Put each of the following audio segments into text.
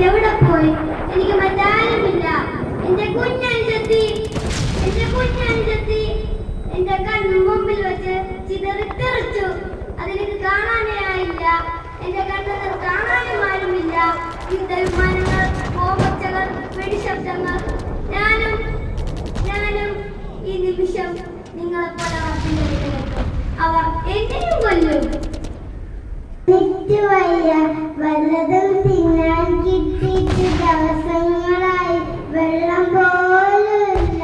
എവിടെ പോയി? എനിക്ക് മറ്റാരുമില്ല. എന്റെ കുഞ്ഞനുജത്തി, എന്റെ കണ്ണു മുമ്പിൽ വെച്ച് ചിതറിത്തെറിച്ചു. അതെനിക്ക് കാണാനേ ആയില്ല. എന്റെ കണ്ണുകൾ കാണാനും ആരുമില്ല. യുദ്ധവിമാനങ്ങൾ, ബോംബൊച്ചകൾ, വെടിശബ്ദങ്ങൾ. ഞാനും ഈ നിമിഷം നിങ്ങളെപ്പോലെ അവർ എന്നെയും കൊല്ലും. വല്ലതും തിന്നാൻ കിട്ടിയിട്ട് ദിവസങ്ങളായി. വെള്ളം പോലുമില്ല.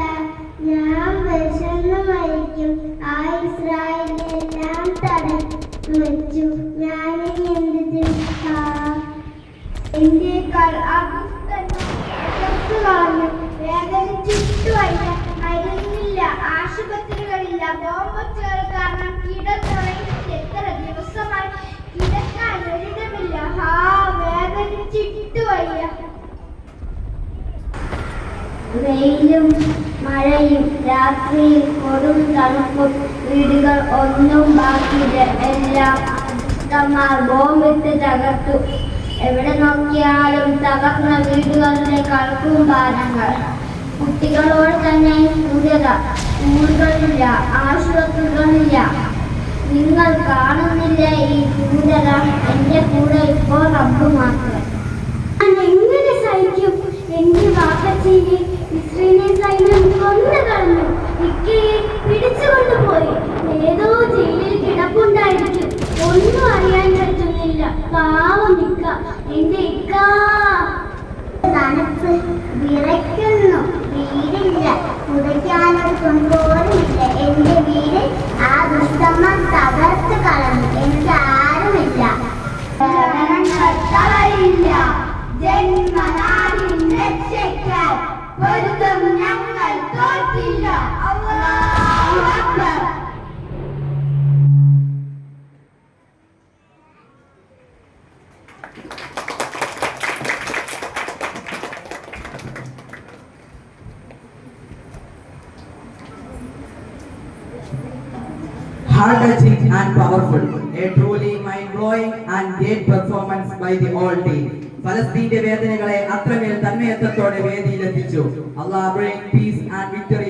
ഞാൻ വിശന്നു മരിക്കും. ആ ഇസ്രായേലെല്ലാം തടഞ്ഞു വെച്ചു. ഞാനിനി എന്ത് ചെയ്യും? എന്റെക്കാൾ കളഞ്ഞു. വേദനിച്ചിട്ടു വയ്യ. മരുന്നില്ല, ആശുപത്രികളില്ല, ബോംബൊച്ചകൾ കാരണം കിടന്നുറങ്ങിയിട്ട് എത്ര ദിവസമായി. കിടക്കാൻ ഒരിടമില്ല. വേദനിച്ചിട്ടു വയ്യ. വെയിലും മഴയും രാത്രിയിൽ കൊടും തണുപ്പും. വീടുകൾ ഒന്നും ബാക്കിയില്ല. എല്ലാം ബോംബിട്ട് തകർത്തു. എവിടെ നോക്കിയാലും തകർന്ന വീടുകളുടെ കളക്കും ഭാരങ്ങൾ. കുട്ടികളോട് തന്നെ ക്രൂരത. സ്കൂളുകളില്ല, ആശുപത്രികളില്ല. നിങ്ങൾ കാണുന്നില്ല ഈ ക്രൂരത? എന്റെ കൂടെ ഇപ്പോൾ റബ്ബ് മാത്രം. എങ്ങനെ സഹിക്കും? എന്റെ വാപ്പച്ചിയെ ഇസ്രയേലി സൈന്യം കൊന്നു കളഞ്ഞു. ഇക്കയെ പിടിച്ചുകൊണ്ടുപോയി. ഏതോ ജയിലിൽ കിടപ്പുണ്ടായിരിക്കും. ഒന്നും അറിയാൻ പറ്റുന്നില്ല. പാവം ഇക്ക, എന്റെ ഇക്ക. തണുപ്പ് വിറയ്ക്കുന്നു. വീടില്ല, കുടിക്കാനൊരു കൊണ്ടുപോലുമില്ല. എന്റെ വീട് ആ ദുഷ്ടമ്മ തകർത്ത് കളഞ്ഞു. എനിക്ക് ആരുമില്ല. ജന്മനാടിൻ രക്ഷയ്ക്കാൻ പൊരുതും ഞങ്ങൾ തോറ്റില്ല. അല്ലാഹു Akbar. Heart-touching and powerful, a truly mind-blowing and great performance by the whole team. ഫലസ്തീന്റെ വേദനകളെ അത്രമേൽ തന്മയത്വത്തോടെ വേദിയിലെത്തിച്ചു. Allah bring peace and victory